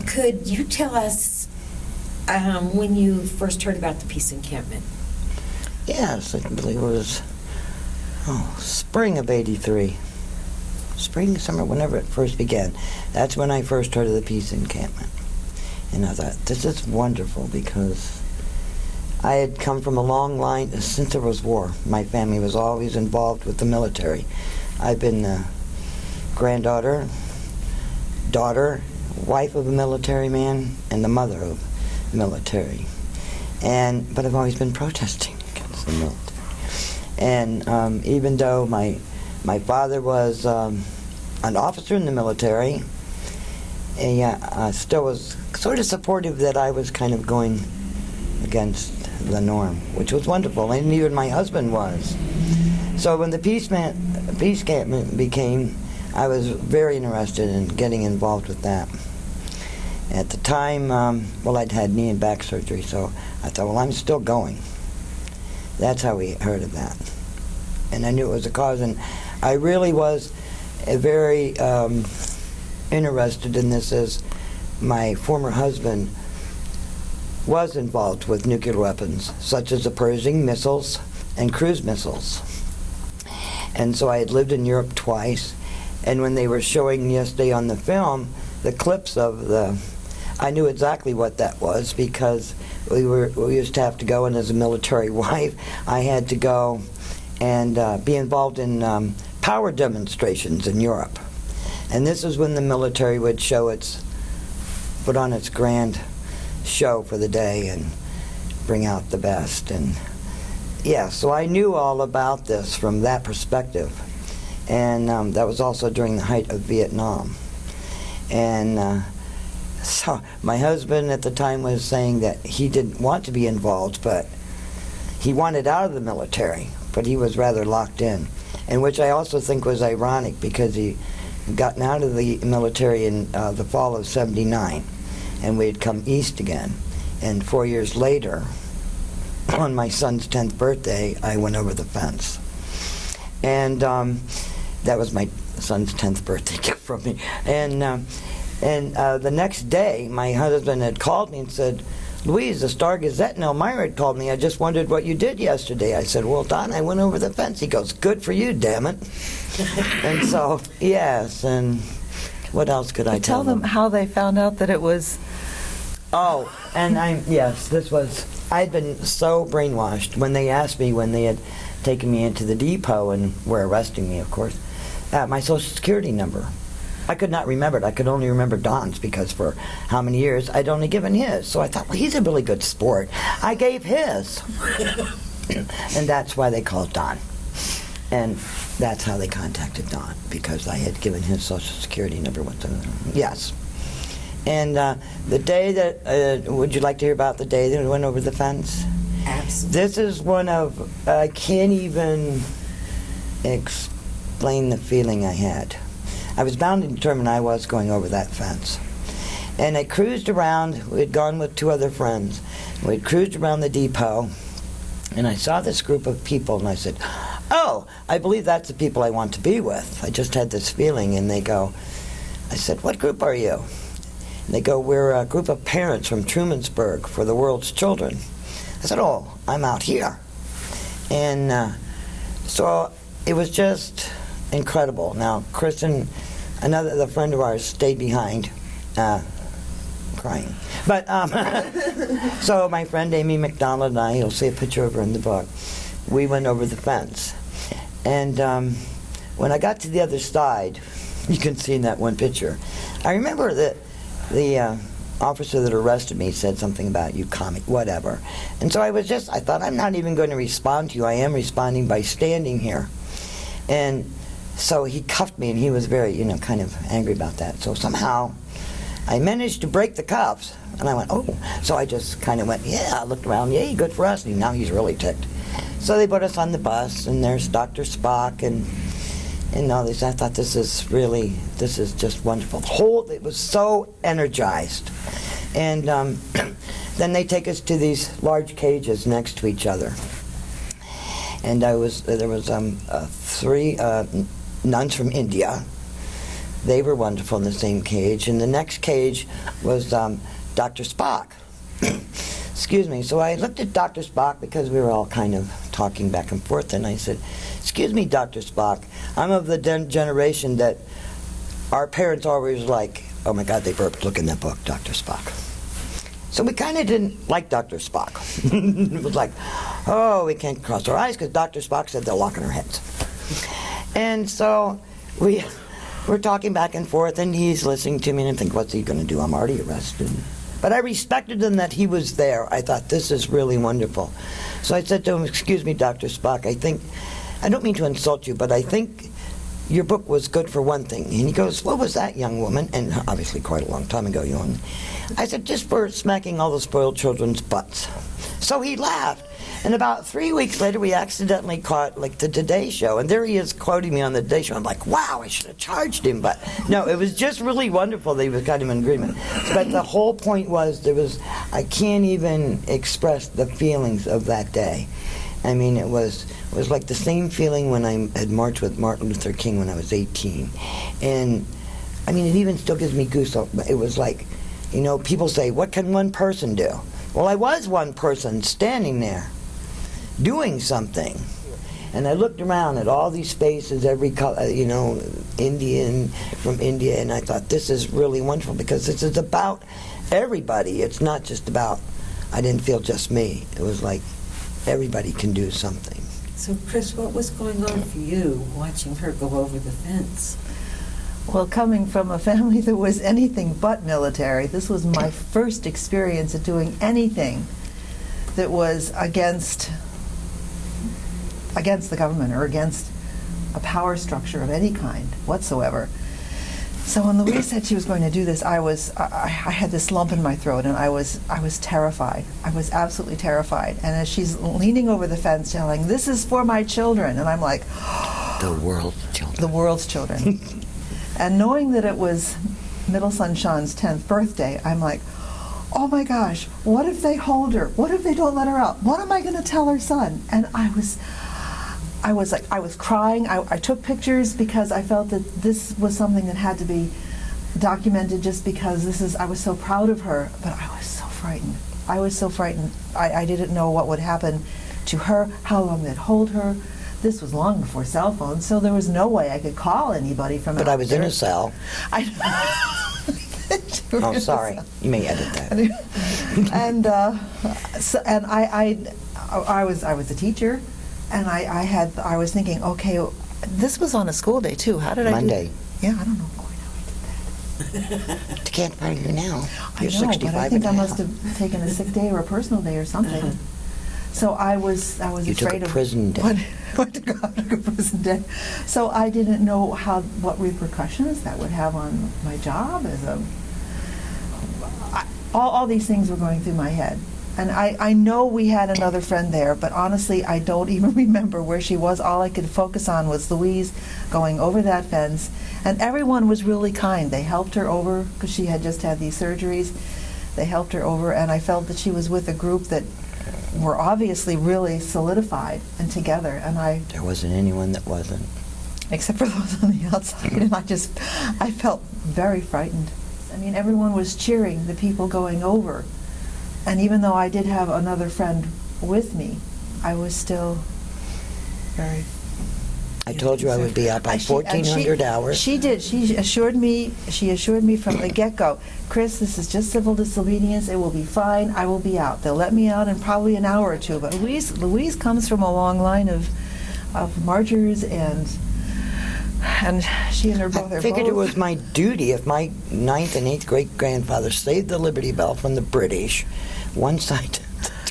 Could you tell us when you first heard about the peace encampment? Yes, I believe it was spring of '83. Spring, summer, whenever it first began. That's when I first heard of the peace encampment. And I thought, this is wonderful, because I had come from a long line since there was war. My family was always involved with the military. I've been the granddaughter, daughter, wife of a military man, and the mother of the military. But I've always been protesting against the military. And even though my father was an officer in the military, he still was sort of supportive that I was kind of going against the norm, which was wonderful, and even my husband was. So when the peace encampment became, I was very interested in getting involved with that. At the time, I'd had knee and back surgery, so I thought, well, I'm still going. That's how we heard of that. And I knew it was a cause, and I really was very interested in this, as my former husband was involved with nuclear weapons, such as the Pershing missiles and cruise missiles. And so I had lived in Europe twice, and when they were showing yesterday on the film the clips of I knew exactly what that was, because we used to have to go, and as a military wife, I had to go and be involved in power demonstrations in Europe. And this is when the military would put on its grand show for the day and bring out the best. And yeah, so I knew all about this from that perspective. And that was also during the height of Vietnam. And so my husband at the time was saying that he didn't want to be involved, but he wanted out of the military, but he was rather locked in. And which I also think was ironic, because he gotten out of the military in the fall of '79, and we had come east again. And 4 years later, on my son's 10th birthday, I went over the fence. And that was my son's 10th birthday gift from me. And the next day, my husband had called me and said, Louise, the Star Gazette in Elmira had called me. I just wondered what you did yesterday. I said, well, Don, I went over the fence. He goes, good for you, damn it. And so, yes, and what else could I tell them? Tell them how they found out that it was... Oh, and I'd been so brainwashed when they asked me, when they had taken me into the depot and were arresting me, of course, my Social Security number. I could not remember it. I could only remember Don's, because for how many years I'd only given his. So I thought, well, he's a really good sport. I gave his. And that's why they called Don. And that's how they contacted Don, because I had given his Social Security number with them. Yes. And the day that, would you like to hear about the day that we went over the fence? Absolutely. This is one of, I can't even explain the feeling I had. I was bound and determined I was going over that fence. And I cruised around. We had gone with two other friends. We had cruised around the depot, and I saw this group of people, and I said, oh, I believe that's the people I want to be with. I just had this feeling. And they go, I said, what group are you? And they go, we're a group of parents from Trumansburg for the world's children. I said, oh, I'm out here. And so it was just incredible. Now, Kristen, the friend of ours, stayed behind, crying. But so my friend Amy McDonald and I, you'll see a picture of her in the book, we went over the fence. And when I got to the other side, you can see in that one picture, I remember that the officer that arrested me said something about you comic, whatever. And so I thought, I'm not even going to respond to you. I am responding by standing here. And so he cuffed me, and he was very, kind of angry about that. So somehow I managed to break the cuffs, and I went, oh. So I just kind of went, yeah, I looked around, yay, good for us. And now he's really ticked. So they put us on the bus, and there's Dr. Spock and all this. I thought, this is just wonderful. It was so energized. And then they take us to these large cages next to each other. And there was 3 nuns from India, They were wonderful in the same cage. And the next cage was Dr. Spock. Excuse me. So I looked at Dr. Spock because we were all kind of talking back and forth, and I said, "Excuse me, Dr. Spock, I'm of the generation that our parents always like, oh my God, they burped, look in that book, Dr. Spock." So we kind of didn't like Dr. Spock. It was like, oh, we can't cross our eyes because Dr. Spock said they're locking our heads. And so we're talking back and forth, and he's listening to me, and I think, what's he going to do? I'm already arrested. But I respected him that he was there. I thought, this is really wonderful. So I said to him, "Excuse me, Dr. Spock, I don't mean to insult you, but I think your book was good for one thing." And he goes, "What was that, young woman?" And obviously quite a long time ago, I said, "Just for smacking all the spoiled children's butts." So he laughed. And about 3 weeks later, we accidentally caught, like, the Today Show. And there he is quoting me on the Today Show. I'm like, wow, I should have charged him. But no, it was just really wonderful that he was kind of in agreement. But the whole point was, I can't even express the feelings of that day. I mean, it was like the same feeling when I had marched with Martin Luther King when I was 18. And, I mean, it even still gives me goosebumps. It was like, people say, what can one person do? Well, I was one person standing there doing something. And I looked around at all these faces, every color, Indian from India, and I thought, this is really wonderful because this is about everybody. It's not just about, I didn't feel just me. It was like everybody can do something. So, Chris, what was going on for you watching her go over the fence? Well, coming from a family that was anything but military, this was my first experience of doing anything that was against the government or against a power structure of any kind whatsoever. So when Louise said she was going to do this, I had this lump in my throat, and I was terrified. I was absolutely terrified. And as she's leaning over the fence, yelling, "This is for my children," and I'm like, the world's children. The world's children. And knowing that it was middle son Sean's 10th birthday, I'm like, oh my gosh, what if they hold her? What if they don't let her out? What am I going to tell her son? And I was crying. I took pictures because I felt that this was something that had to be documented just because I was so proud of her, but I was so frightened. I didn't know what would happen to her, how long they'd hold her. This was long before cell phones, so there was no way I could call anybody from out there. But I was in a cell. Oh, sorry. You may edit that. And I was a teacher, and I was thinking, okay, this was on a school day too. How did I do Monday. Yeah, I don't know quite how I did that. I can't find you now. You're I know, 65 but I think I and a must half. have taken a sick day or a personal day or something. So I was You took afraid a of prison day. what to go took a prison day. So I didn't know what repercussions that would have on my job all these things were going through my head. And I know we had another friend there, but honestly, I don't even remember where she was. All I could focus on was Louise going over that fence, and everyone was really kind. They helped her over because she had just had these surgeries. They helped her over, and I felt that she was with a group that were obviously really solidified and together. And There wasn't anyone that wasn't. except for those on the outside, and I felt very frightened. I mean, everyone was cheering the people going over. And even though I did have another friend with me, I was still very... I told you I would be out by 1,400 hours. She did. She assured me from the get-go, Chris, this is just civil disobedience. It will be fine. I will be out. They'll let me out in probably an hour or two. But Louise comes from a long line of marchers, and she and her brother I figured it was my duty if my 9th and 8th great-grandfather saved the Liberty Bell from the British, one side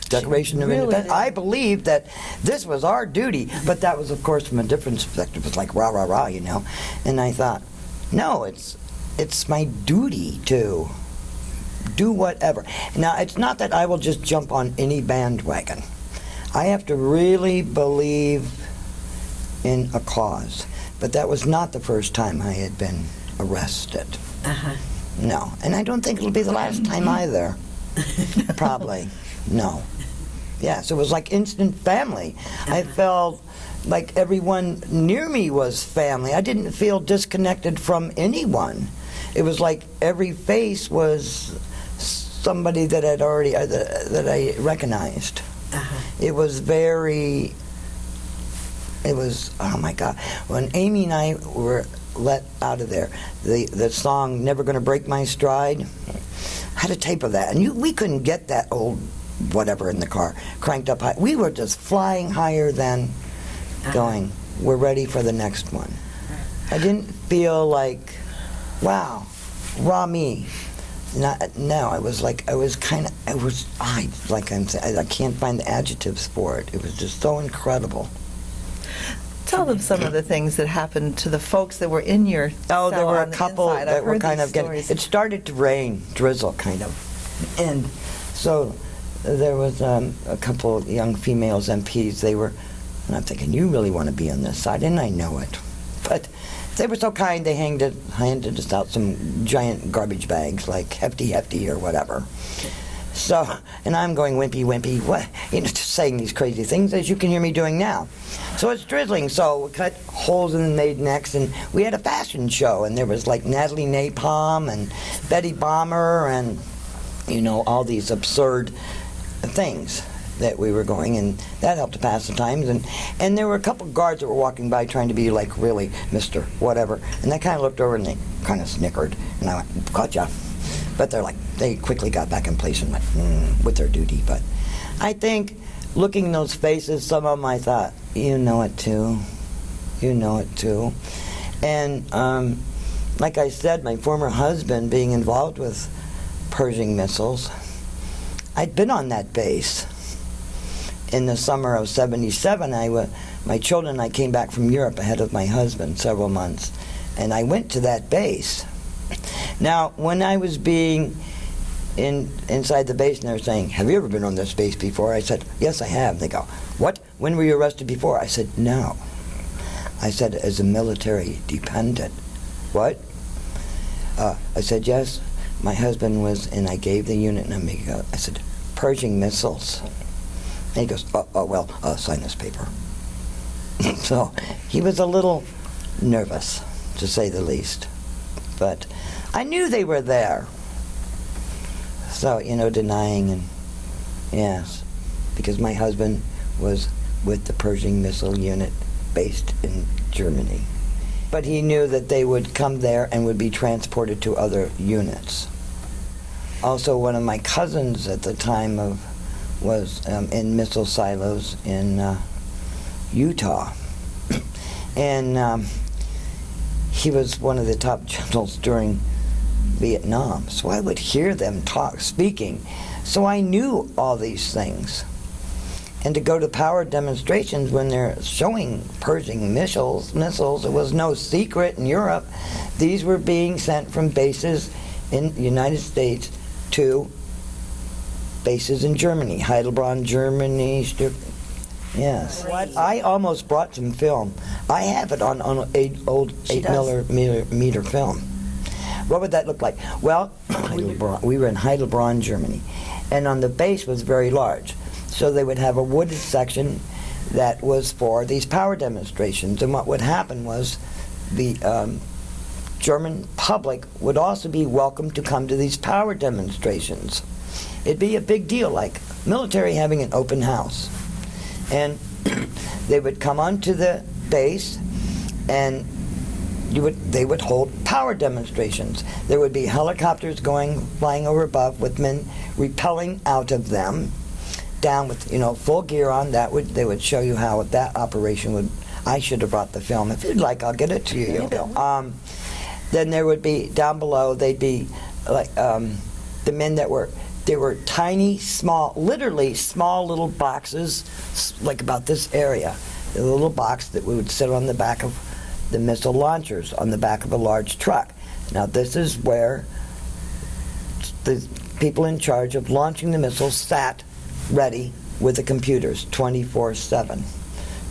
Declaration of Really Independence. did. I believed that this was our duty, but that was, of course, from a different perspective. It was like rah, rah, rah, And I thought, no, it's my duty to do whatever. Now, it's not that I will just jump on any bandwagon. I have to really believe in a cause. But that was not the first time I had been arrested. Uh-huh. No. And I don't think it'll be the last time either. Probably. No. Yes, it was like instant family. I felt, like everyone near me was family. I didn't feel disconnected from anyone. It was like every face was somebody that I'd already that I recognized. It was very. It was, oh my God. When Amy and I were let out of there, the song "Never Gonna Break My Stride," I had a tape of that, and we couldn't get that old whatever in the car cranked up high. We were just flying higher than going, we're ready for the next one. I didn't feel like, wow, raw me. No, I was like, I can't find the adjectives for it. It was just so incredible. Tell them some of the things that happened to the folks that were in your cell. There were on a the couple inside. that I've were heard kind these of getting, stories. it started to rain, drizzle kind of. And so there was a couple young females MPs, and I'm thinking, you really want to be on this side, and I know it. But they were so kind, they handed us out some giant garbage bags, like hefty or whatever. So, and I'm going wimpy, what? Just saying these crazy things as you can hear me doing now. So it's drizzling, so we cut holes in the maid necks, and we had a fashion show, and there was like Natalie Napalm and Betty Bomber and, all these absurd things that we were going, and that helped to pass the times. And there were a couple guards that were walking by trying to be like, really, Mr. Whatever, and they kind of looked over and they kind of snickered, and I went, gotcha. But they quickly got back in place and went with their duty. But I think looking in those faces, some of them I thought, you know it too. And like I said, my former husband being involved with Pershing missiles, I'd been on that base. In the summer of '77, my children and I came back from Europe ahead of my husband several months, and I went to that base. Now, when I was being inside the base, and they were saying, have you ever been on this base before? I said, yes, I have. They go, what? When were you arrested before? I said, no. I said, as a military dependent. What? I said, yes. My husband was, and I gave the unit number. I said, Pershing missiles. And he goes, well, sign this paper. So he was a little nervous, to say the least. But I knew they were there. So, denying and, yes, because my husband was with the Pershing missile unit based in Germany. But he knew that they would come there and would be transported to other units. Also, one of my cousins at the time was in missile silos in Utah. And he was one of the top generals during Vietnam. So I would hear them speaking. So I knew all these things. And to go to power demonstrations when they're showing Pershing missiles, it was no secret in Europe. These were being sent from bases in the United States to bases in Germany, Heidelberg, Germany. Yes. I almost brought some film. I have it on old 8mm film. What would that look like? Well, we were in Heidelberg, Germany, and on the base was very large. So they would have a wooded section that was for these power demonstrations. And what would happen was the German public would also be welcome to come to these power demonstrations. It'd be a big deal, like military having an open house. And they would come onto the base, and they would hold power demonstrations. There would be helicopters flying over above with men repelling out of them, down with full gear on. They would show you how that operation would. I should have brought the film. If you'd like, I'll get it to you. Then there would be down below. They'd be like the men that were. There were tiny, small, literally small little boxes, like about this area. A little box that we would sit on the back of the missile launchers, on the back of a large truck. Now this is where the people in charge of launching the missiles sat ready with the computers 24/7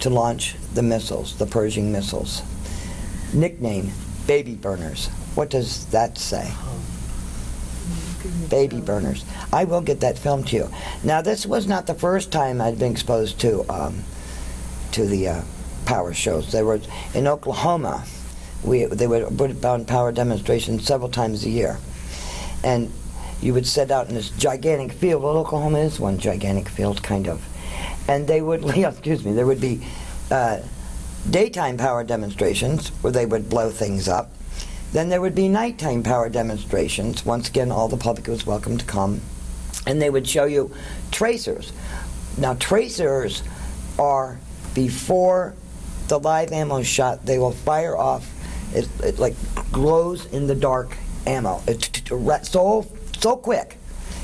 to launch the missiles, the Pershing missiles. Nickname, baby burners. What does that say? Baby burners. I will get that film to you. Now, this was not the first time I'd been exposed to the power shows. There was in Oklahoma. They would put on power demonstrations several times a year, and you would set out in this gigantic field. Well, Oklahoma is one gigantic field, kind of, and they would. There would be daytime power demonstrations where they would blow things up. Then there would be nighttime power demonstrations. Once again, all the public was welcome to come, and they would show you tracers. Now, tracers are before the live ammo shot. They will fire off. It like glows in the dark ammo. It's so quick.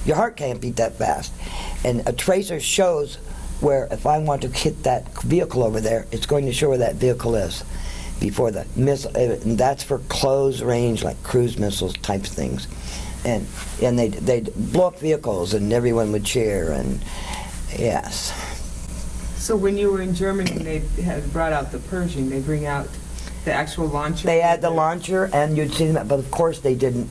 Your heart can't beat that fast. And a tracer shows where, if I want to hit that vehicle over there, it's going to show where that vehicle is before the missile. And that's for close range, like cruise missiles type things. And they'd blow up vehicles, and everyone would cheer. And yes. So when you were in Germany, they had brought out the Pershing. They bring out the actual launcher? They had the launcher, and you'd see them, but of course they didn't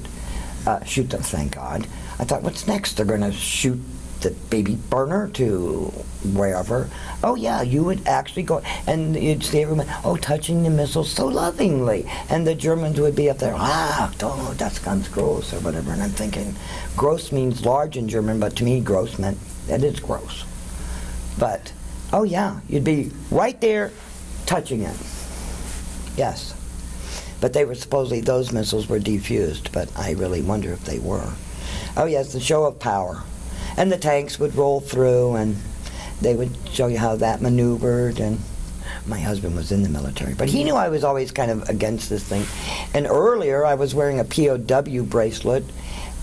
shoot them, thank God. I thought, what's next? They're going to shoot the baby burner to wherever. Oh yeah, you would actually go, and you'd see everyone, touching the missiles so lovingly. And the Germans would be up there, das ganz groß, or whatever. And I'm thinking, gross means large in German, but to me, gross meant, that is gross. But, oh yeah, you'd be right there touching it. Yes. But they were supposedly, those missiles were defused, but I really wonder if they were. Oh yes, the show of power. And the tanks would roll through, and they would show you how that maneuvered. And my husband was in the military, but he knew I was always kind of against this thing. And earlier, I was wearing a POW bracelet,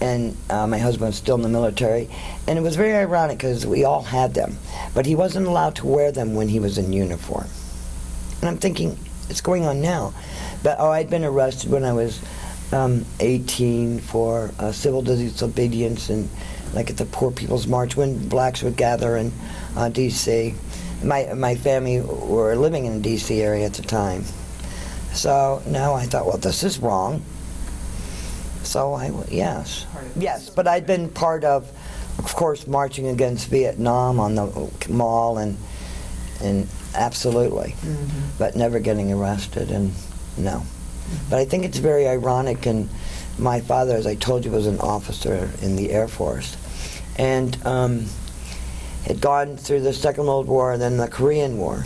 and my husband was still in the military. And it was very ironic because we all had them, but he wasn't allowed to wear them when he was in uniform. And I'm thinking, it's going on now. But I'd been arrested when I was 18 for civil disobedience, and like at the Poor People's March when blacks would gather in D.C. My family were living in the D.C. area at the time. So now I thought, well, this is wrong. So yes, but I'd been part of course, marching against Vietnam on the mall, and absolutely, but never getting arrested, and no. But I think it's very ironic, and my father, as I told you, was an officer in the Air Force, and had gone through the Second World War and then the Korean War.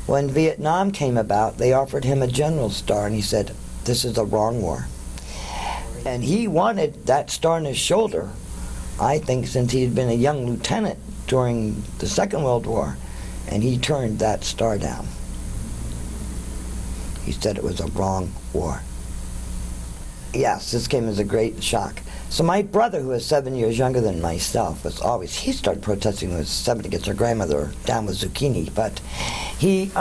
When Vietnam came about, they offered him a general's star, and he said, "This is the wrong war." And he wanted that star on his shoulder, I think, since he had been a young lieutenant during the Second World War, and he turned that star down. He said it was a wrong war. Yes, this came as a great shock. So my brother, who was 7 years younger than myself, he started protesting when he was 7 against her grandmother down with zucchini, but he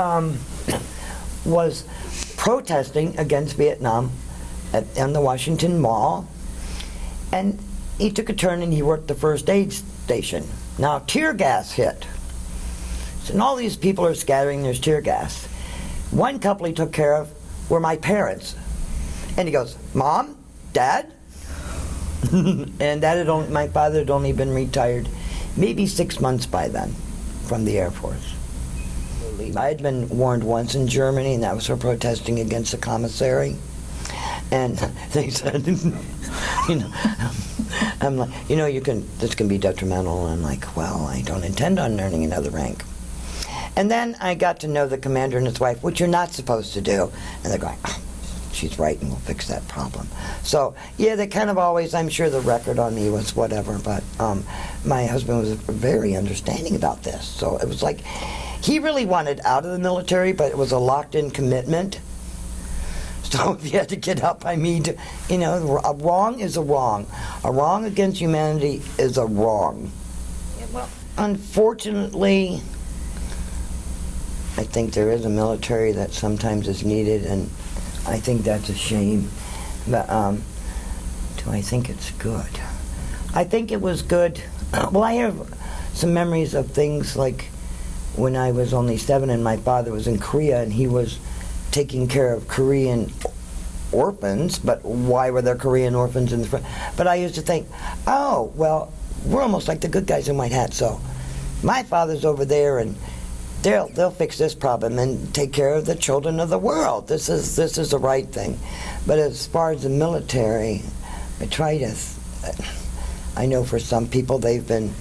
was protesting against Vietnam on the Washington Mall, and he took a turn and he worked the first aid station. Now tear gas hit, and all these people are scattering, there's tear gas. One couple he took care of were my parents, and he goes, "Mom, Dad?" And my father had only been retired maybe 6 months by then from the Air Force. I had been warned once in Germany, and that was for protesting against the commissary. And they said, I'm like, this can be detrimental. And I'm like, well, I don't intend on earning another rank. And then I got to know the commander and his wife, which you're not supposed to do. And they're going, "Oh, she's right, and we'll fix that problem." So, yeah, they kind of always, I'm sure the record on me was whatever, but my husband was very understanding about this. So it was like, he really wanted out of the military, but it was a locked-in commitment. So if you had to get up, a wrong is a wrong. A wrong against humanity is a wrong. Yeah, well, unfortunately, I think there is a military that sometimes is needed, and I think that's a shame. But do I think it's good? I think it was good. Well, I have some memories of things like when I was only 7 and my father was in Korea, and he was taking care of Korean orphans. But why were there Korean orphans in the front? But I used to think, oh, well, we're almost like the good guys in white hats. So my father's over there, and they'll fix this problem and take care of the children of the world. This is the right thing. But as far as the military, I know for some people they've been.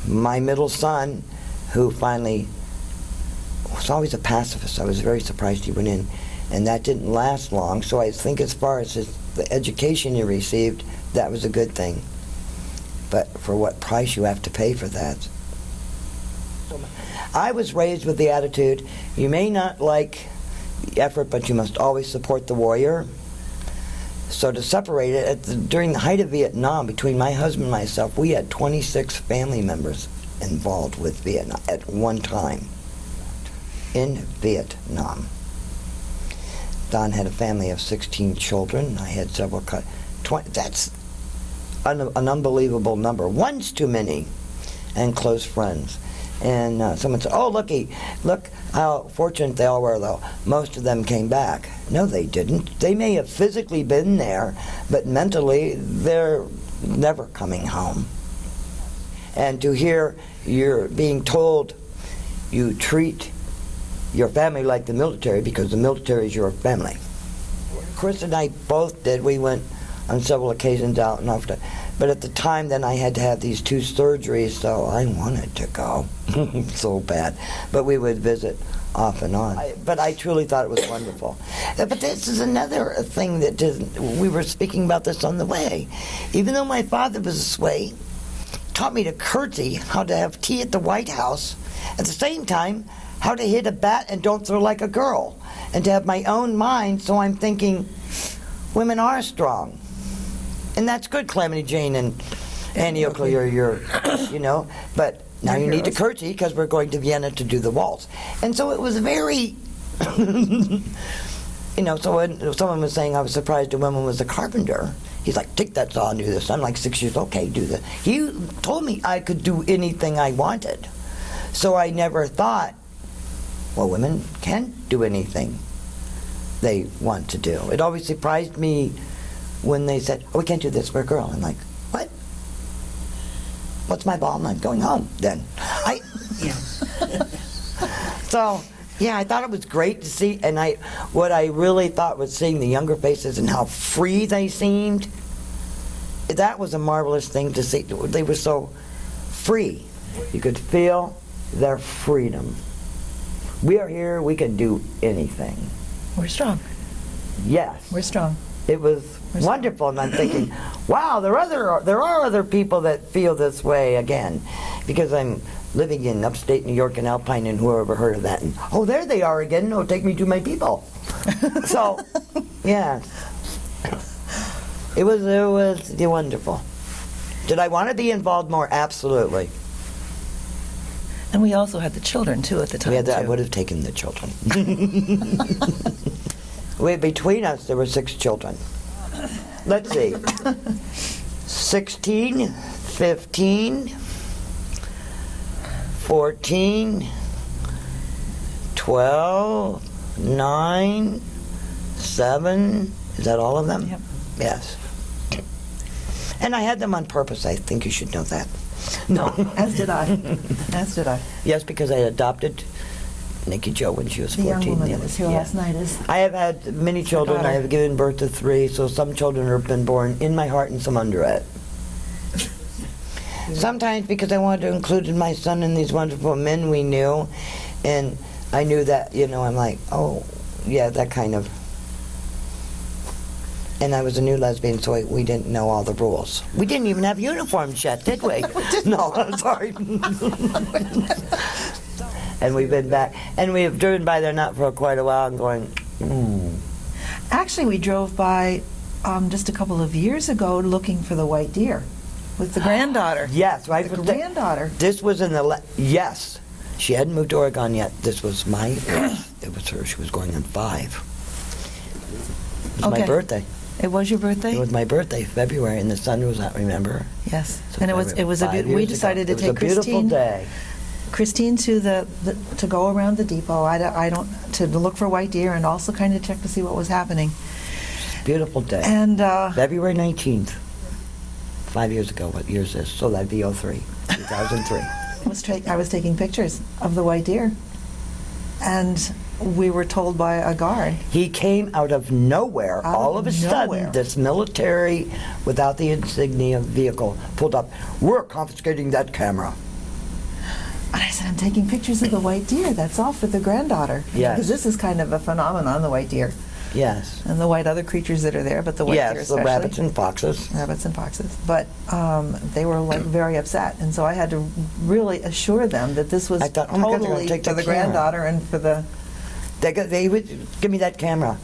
My middle son, who finally was always a pacifist. I was very surprised he went in, and that didn't last long. So I think as far as the education he received, that was a good thing. But for what price you have to pay for that. I was raised with the attitude, you may not like the effort, but you must always support the warrior. So to separate it, during the height of Vietnam, between my husband and myself, we had 26 family members involved with Vietnam at one time. In Vietnam. Don had a family of 16 children. I had several. That's an unbelievable number. One's too many. And close friends. And someone said, "Oh, look how fortunate they all were, though. Most of them came back." No, they didn't. They may have physically been there, but mentally, they're never coming home. And to hear you're being told you treat your family like the military because the military is your family. Chris and I both did. We went on several occasions out and off. But at the time, then I had to have these 2 surgeries, so I wanted to go so bad. But we would visit off and on. But I truly thought it was wonderful. But this is another thing that we were speaking about this on the way. Even though my father was this way, taught me to curtsy, how to have tea at the White House, at the same time, how to hit a bat and don't throw like a girl, and to have my own mind, so I'm thinking, women are strong. And that's good, Calamity Jane and Annie Oakley, but now you need to curtsy because we're going to Vienna to do the waltz. And so it was very, so when someone was saying I was surprised a woman was a carpenter, he's like, take that saw and do this. I'm like 6 years, okay, do this. He told me I could do anything I wanted. So I never thought, well, women can do anything they want to do. It always surprised me when they said, oh, we can't do this, we're a girl. I'm like, what? What's my ball? I'm going home then. So, yeah, I thought it was great to see, and what I really thought was seeing the younger faces and how free they seemed. That was a marvelous thing to see. They were so free. You could feel their freedom. We are here, we can do anything. We're strong. Yes. We're strong. It was wonderful, and I'm thinking, wow, there are other people that feel this way again, because I'm living in upstate New York and Alpine, and whoever heard of that, and oh, there they are again. No, take me to my people. So, yeah, it was wonderful. Did I want to be involved more? Absolutely. And we also had the children too at the time. I would have taken the children. Between us, there were 6 children. Let's see. 16, 15, 14, 12, 9, 7. Is that all of them? Yep. Yes. And I had them on purpose. I think you should know that. No. As did I. As did I. Yes, because I adopted Nikki Jo when she was 14. The young woman that was here last night is... I have had many children. daughter. I have given birth to 3, so some children have been born in my heart and some under it. Sometimes because I wanted to include my son in these wonderful men we knew, and I knew that, I'm like, oh, yeah, that kind of... And I was a new lesbian, so we didn't know all the rules. We didn't even have uniforms yet, did we? No, I'm sorry. And we've been back, and we have driven by there not for quite a while and going, Actually, we drove by just a couple of years ago looking for the white deer with the granddaughter. Yes, right. The granddaughter. This was in the, yes. She hadn't moved to Oregon yet. This was it was her. She was going on 5. It was my birthday. It was your birthday? It was my birthday, February, and the sun was out, remember? Yes. So And it was we decided to take beautiful day. Christine to to go around the depot. To look for white deer and also kind of check to see what was happening. Beautiful day. And February 19th, 5 years ago. What year is this? So that'd be 2003. I was taking pictures of the white deer. And we were told by a guard. He came out of nowhere. Out All of of a nowhere. sudden, this military, without the insignia vehicle, pulled up. We're confiscating that camera. And I said, I'm taking pictures of the white deer. That's all for the granddaughter. Yes. Because this is kind of a phenomenon, the white deer. Yes. And the white other creatures that are there, but the white deer Yes, especially. the rabbits and foxes. Rabbits and foxes. But they were like very upset. And so I had to really assure them that this was I thought, oh my God, they're gonna totally take for the the camera. granddaughter and for the... They would give me that camera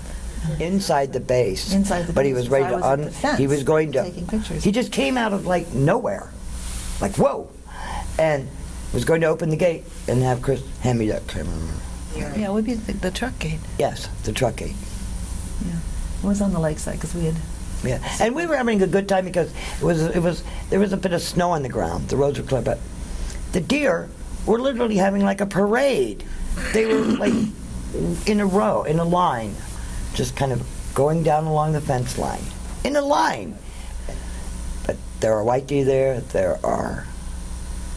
inside the base. Inside the But he base. was So ready I to was at the fence he was going to taking pictures. He just came out of like nowhere. Like whoa. And was going to open the gate and have Chris hand me that camera. Yeah, it would be the truck gate. Yes, the truck gate. Yeah. It was on the lakeside because we had... Yeah. And we were having a good time because there was a bit of snow on the ground. The roads were clear, but the deer were literally having like a parade. They were like in a row, in a line, just kind of going down along the fence line. In a line. But there are white deer there, there are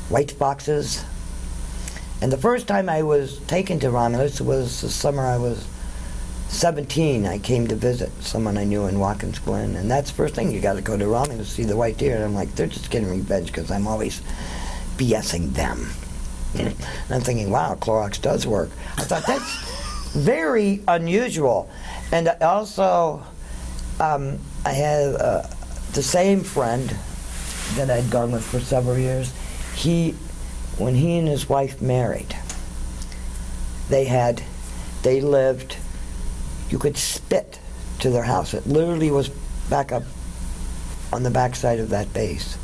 white foxes. And the first time I was taken to Romulus was the summer I was 17. I came to visit someone I knew in Watkins Glen, and that's the first thing, you got to go to Romulus to see the white deer. And I'm like, they're just getting revenge because I'm always BSing them. And I'm thinking, wow, Clorox does work. I thought that's very unusual. And also, I had the same friend that I'd gone with for several years. When he and his wife married, they lived, you could spit to their house. It literally was back up on the backside of that base.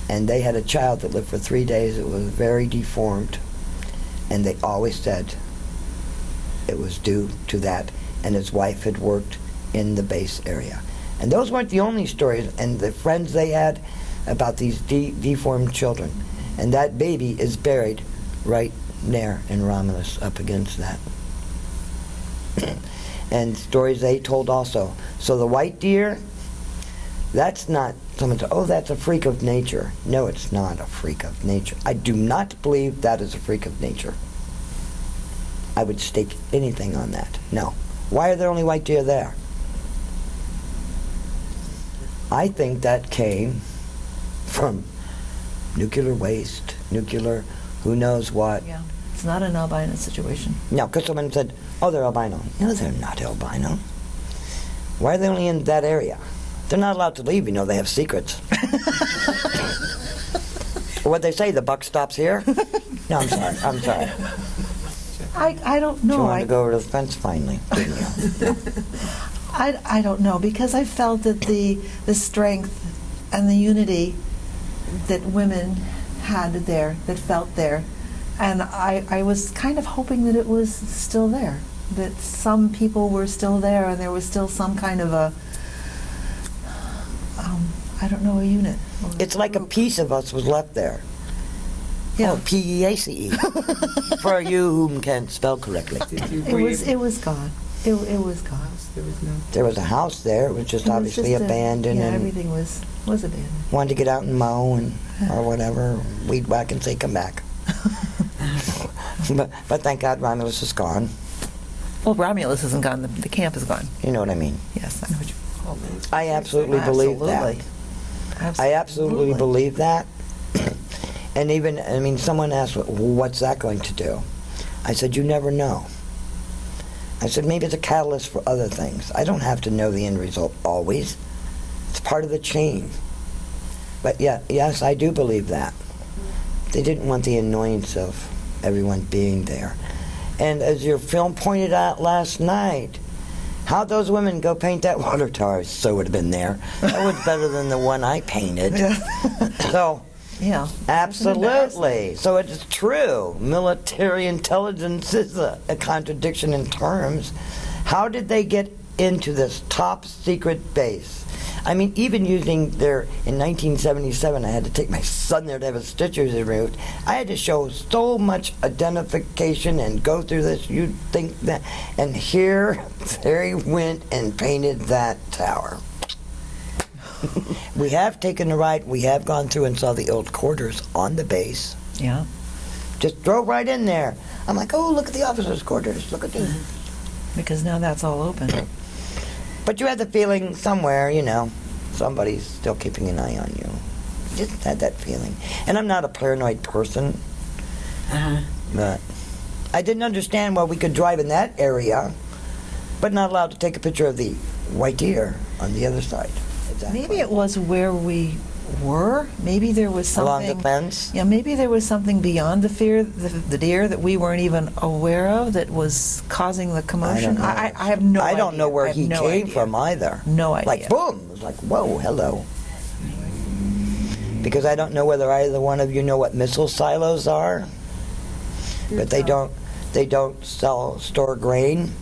And they had a child that lived for 3 days. It was very deformed. And they always said it was due to that. And his wife had worked in the base area. And those weren't the only stories. And the friends they had about these deformed children. And that baby is buried right there in Romulus up against that. And stories they told also. So the white deer, that's not someone said, oh, that's a freak of nature. No, it's not a freak of nature. I do not believe that is a freak of nature. I would stake anything on that. No. Why are there only white deer there? I think that came from nuclear waste, who knows what. Yeah. It's not an albino situation. No, because someone said, oh, they're albino. No, they're not albino. Why are they only in that area? They're not allowed to leave, they have secrets. What they say, the buck stops here? No, I'm sorry. I don't know. You wanted to go over to the fence finally, didn't you? I don't know, because I felt that the strength and the unity that women had there, that felt there, and I was kind of hoping that it was still there, that some people were still there and there was still some kind of a, I don't know, a unit. or It's like a group. piece of us was left there. Yeah. Oh, P-E-A-C-E. For you who can spell correctly. Did you It was gone. It was gone. There was no. There was a house there. It was just It was obviously just abandoned, yeah, and everything was abandoned. wanted to get out and mow or whatever, weed whack and say, come back. But thank God Romulus is gone. Well, Romulus isn't gone. The camp is gone. You know what I mean? Yes, I know what you call it. I absolutely believe that. I absolutely believe that. And even, someone asked, well, what's that going to do? I said, you never know. I said, maybe it's a catalyst for other things. I don't have to know the end result always. It's part of the chain. But yeah, yes, I do believe that. They didn't want the annoyance of everyone being there. And as your film pointed out last night, how'd those women go paint that water tower? So would have been there. That was better than the one I painted. So, Yeah. absolutely. So it's true. Military intelligence is a contradiction in terms. How did they get into this top secret base? Even using in 1977, I had to take my son there to have his stitches removed. I had to show so much identification and go through this. You'd think that. And here, they went and painted that tower. We have taken a ride. We have gone through and saw the old quarters on the base. Yeah. Just drove right in there. I'm like, oh, look at the officers' quarters. Look at this. Because now that's all open. But you had the feeling somewhere, somebody's still keeping an eye on you. Just had that feeling. And I'm not a paranoid person, Uh-huh. but I didn't understand why we could drive in that area, but not allowed to take a picture of the white deer on the other side. Exactly. Maybe it was where we were. Maybe there was something. Along the fence? Yeah, maybe there was something beyond the fear, the deer that we weren't even aware of that was causing the commotion. I have no idea. I don't know where I have he no came idea. from either. No idea. Like, boom! It was like, whoa, hello. Because I don't know whether either one of you know what missile silos are, but they don't store grain.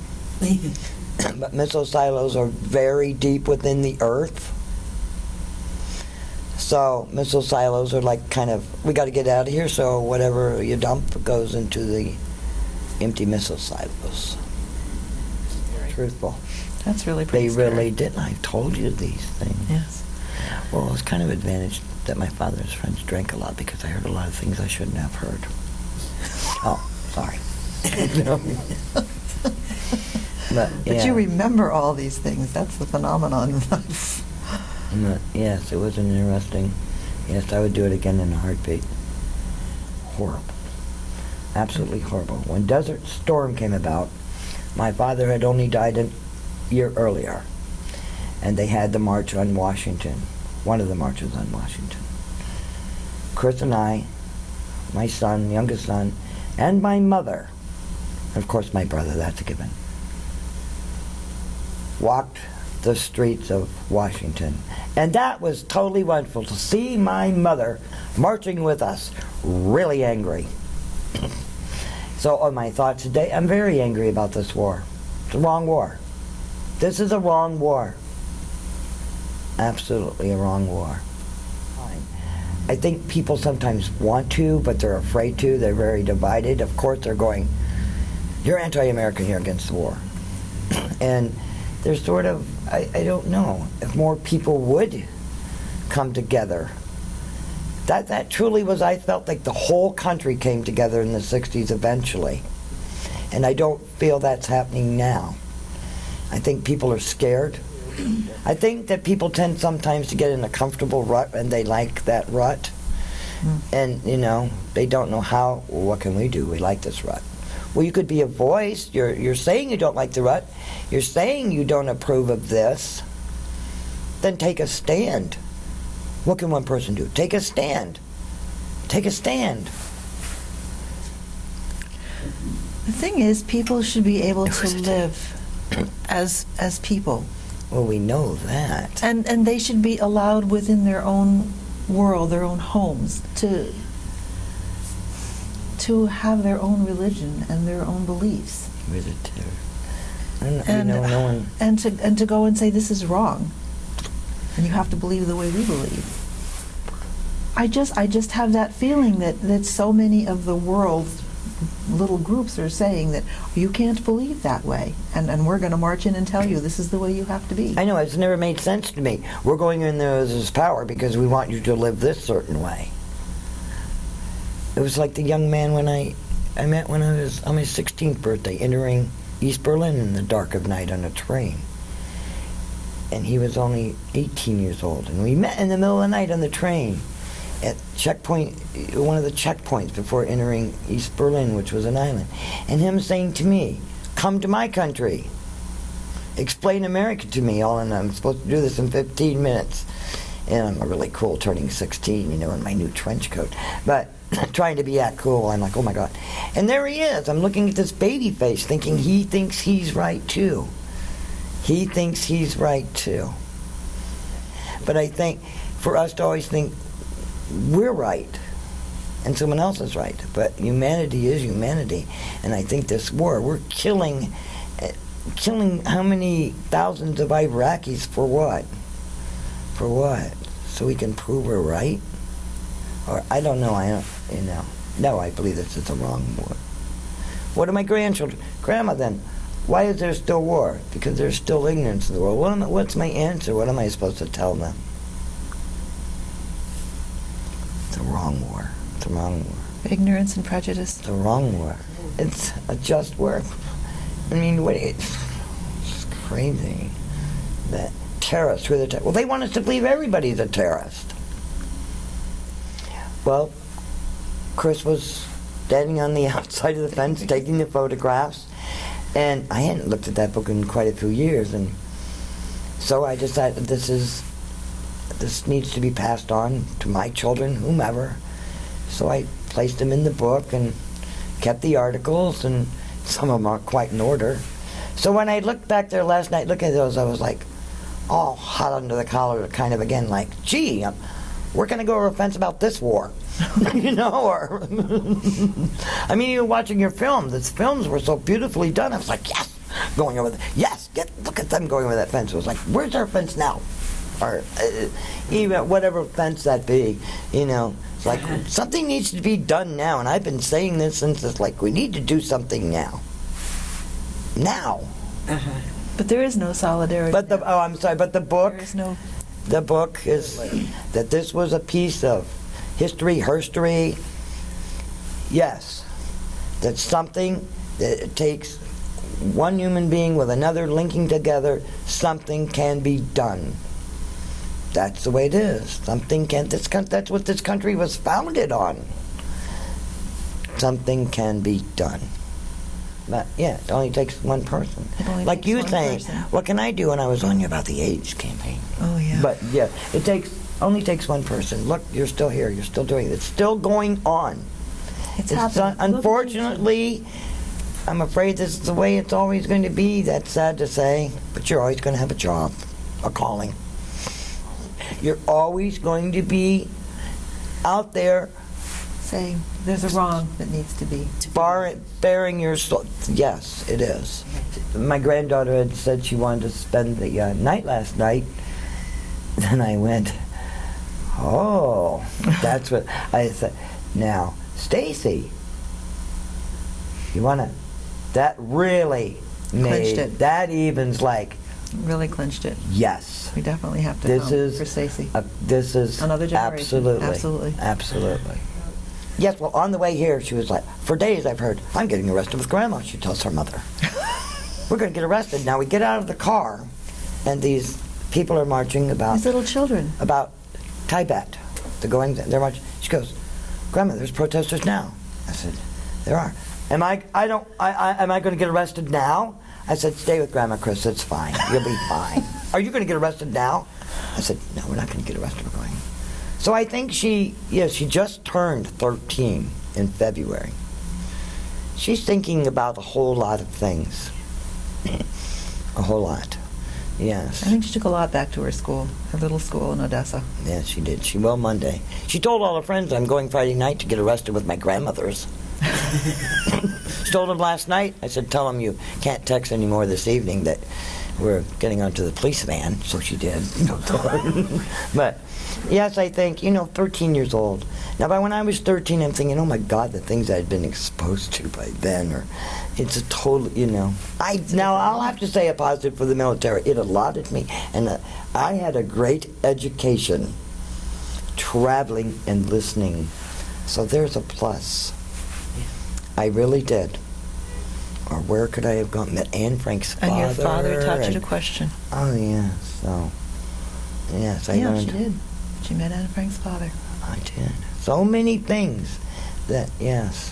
But missile silos are very deep within the earth. So missile silos are like kind of, we got to get out of here, so whatever you dump goes into the empty missile silos. Truthful. That's really They pretty scary. really did. I told you these things. Yes. Well, it was kind of advantage that my father's friends drank a lot because I heard a lot of things I shouldn't have heard. Oh, sorry. But But you remember all these things. That's the phenomenon. Yes, it was an interesting. Yes, I would do it again in a heartbeat. Horrible. Absolutely horrible. When Desert Storm came about, my father had only died a year earlier. And they had the march on Washington. One of the marches on Washington. Chris and I, my son, youngest son, and my mother, and of course my brother, that's a given, walked the streets of Washington. And that was totally wonderful to see my mother marching with us, really angry. So on my thoughts today, I'm very angry about this war. It's a wrong war. This is a wrong war. Absolutely a wrong war. I think people sometimes want to, but they're afraid to. They're very divided. Of course, they're going, you're anti-American, you're against the war. And there's sort of, I don't know, if more people would come together. That truly was, I felt like the whole country came together in the 60s eventually. And I don't feel that's happening now. I think people are scared. I think that people tend sometimes to get in a comfortable rut, and they like that rut. And, they don't know how, well, what can we do? We like this rut. Well, you could be a voice. You're saying you don't like the rut. You're saying you don't approve of this. Then take a stand. What can one person do? Take a stand. Take a stand. The thing is, people should be able to live as people. Well, we know that. And they should be allowed within their own world, their own homes, to have their own religion and their own beliefs. No one. And to go and say this is wrong, and you have to believe the way we believe. I just have that feeling that so many of the world's little groups are saying that you can't believe that way, and we're going to march in and tell you this is the way you have to be. I know, it's never made sense to me. We're going in there as this power because we want you to live this certain way. It was like the young man I met when I was on my 16th birthday, entering East Berlin in the dark of night on a train. And he was only 18 years old. And we met in the middle of the night on the train at one of the checkpoints before entering East Berlin, which was an island. And him saying to me, come to my country. Explain America to me, and I'm supposed to do this in 15 minutes. And I'm really cool turning 16, in my new trench coat. But trying to be that cool, I'm like, oh my God. And there he is. I'm looking at this baby face thinking he thinks he's right too. He thinks he's right too. But I think for us to always think we're right and someone else is right. But humanity is humanity. And I think this war, we're killing how many thousands of Iraqis for what? For what? So we can prove we're right? Or I don't know, No, I believe this is the wrong war. What are my grandchildren? Grandma, then, why is there still war? Because there's still ignorance in the world. What's my answer? What am I supposed to tell them? It's a wrong war. It's a wrong war. Ignorance and prejudice. It's a wrong war. It's a just work. I mean, it's crazy that terrorists were well, they want us to believe everybody's a terrorist. Well, Chris was standing on the outside of the fence taking the photographs, and I hadn't looked at that book in quite a few years, and so I decided this needs to be passed on to my children, whomever. So I placed them in the book and kept the articles, and some of them aren't quite in order. So when I looked back there last night, looking at those, I was like, all hot under the collar, kind of again, like, gee, we're going to go over a fence about this war. You know, or I mean, even watching your films, the films were so beautifully done. I was like, yes, going over look at them going over that fence. It was like, where's our fence now? Or even whatever fence that be, you know. It's like, something needs to be done now, and I've been saying this since it's like, we need to do something now. Now. But there is no solidarity. But the book, There is no. the book is that this was a piece of history, herstory. Yes, that's something that it takes one human being with another linking together. Something can be done. That's the way it is. Something can. That's what this country was founded on. Something can be done. But yeah, it only takes one person. Like takes you one saying, person. what can I do? And I was on you about the AIDS campaign. Oh yeah. But yeah, only takes one person. Look, you're still here. You're still doing it. It's still going on. it's happening. Unfortunately, I'm afraid this is the way it's always going to be. That's sad to say, but you're always going to have a job, a calling. You're always going to be out there Saying there's a wrong that needs to be. bearing your soul. Yes, it is. My granddaughter had said she wanted to spend the night last night. Then I went, oh, that's what I said. Now, Stacy, you want to, that really Clinched made, it. that evens like, Really clinched it. yes. We definitely have to This come is for Stacy. This is Another generation. absolutely. Yes, well, on the way here, she was like, for days I've heard, I'm getting arrested with Grandma, she tells her mother. We're going to get arrested. Now we get out of the car, and these people are marching about These little children. Tibet. They're marching. She goes, Grandma, there's protesters now. I said, there are. Am I going to get arrested now? I said, stay with Grandma, Chris, it's fine. You'll be fine. Are you going to get arrested now? I said, no, we're not going to get arrested, we're going. So I think she just turned 13 in February. She's thinking about a whole lot of things. A whole lot. Yes. I think she took a lot back to her school, her little school in Odessa. Yes, she did. She will Monday. She told all her friends, I'm going Friday night to get arrested with my grandmothers. She told them last night. I said, tell them you can't text anymore this evening, that we're getting onto the police van. So she did. But yes, I think, 13 years old. Now, by when I was 13, I'm thinking, oh my God, the things I'd been exposed to by then, or it's a total, I'll have to say a positive for the military. It allotted me, and I had a great education, traveling and listening. So there's a plus. I really did. Or where could I have gone? Met Anne Frank's father. And your father taught you to question. Oh, yeah. So, yes, I learned. Yeah, she did. She met Anne Frank's father. I did. So many things that, yes.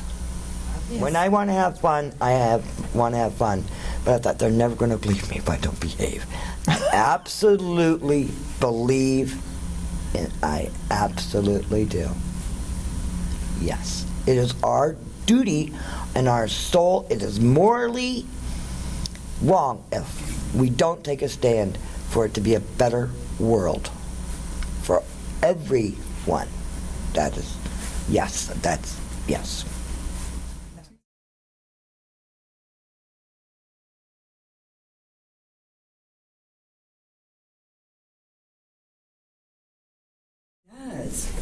When I want to have fun, want to have fun. But I thought they're never going to believe me if I don't behave. I absolutely believe, and I absolutely do. Yes. It is our duty and our soul. It is morally wrong if we don't take a stand for it to be a better world for everyone. That is, yes, that's, yes.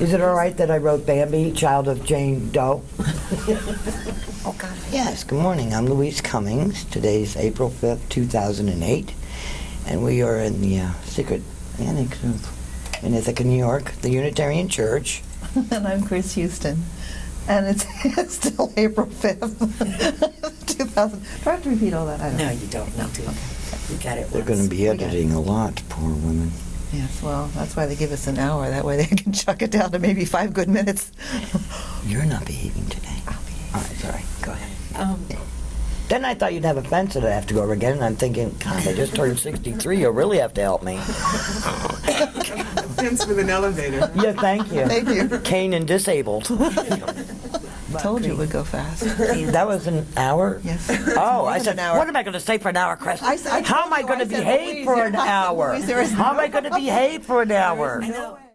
Is it all right that I wrote Bambi, Child of Jane Doe? Oh, God. Yes, good morning. I'm Louise Cummings. Today's April 5th, 2008. And we are in the secret annex in Ithaca, New York, the Unitarian Church. And I'm Chris Huston. and it's still April 5th, 2000. Do I have to repeat all that? I don't No, know. you don't need to. You got it They're once. going to be editing a lot, poor women. Yes, well, that's why they give us an hour. That way they can chuck it down to maybe 5 good minutes. You're not behaving today. I'll be. All right, sorry. Go ahead. Um, Then I thought you'd have a fence that I have to go over again, and I'm thinking, God, I just turned 63. You'll really have to help me. Fence with an elevator. Yeah, thank you. Thank you. Cane and disabled. Told you it would go fast. That was an hour? Yes. Oh, More I than said, an hour. what am I going to say for an hour, Chris? I How told am I you, going to I said, behave Louise, for you're an not- hour? Louise, there is How am no- I going to behave for an hour? I know.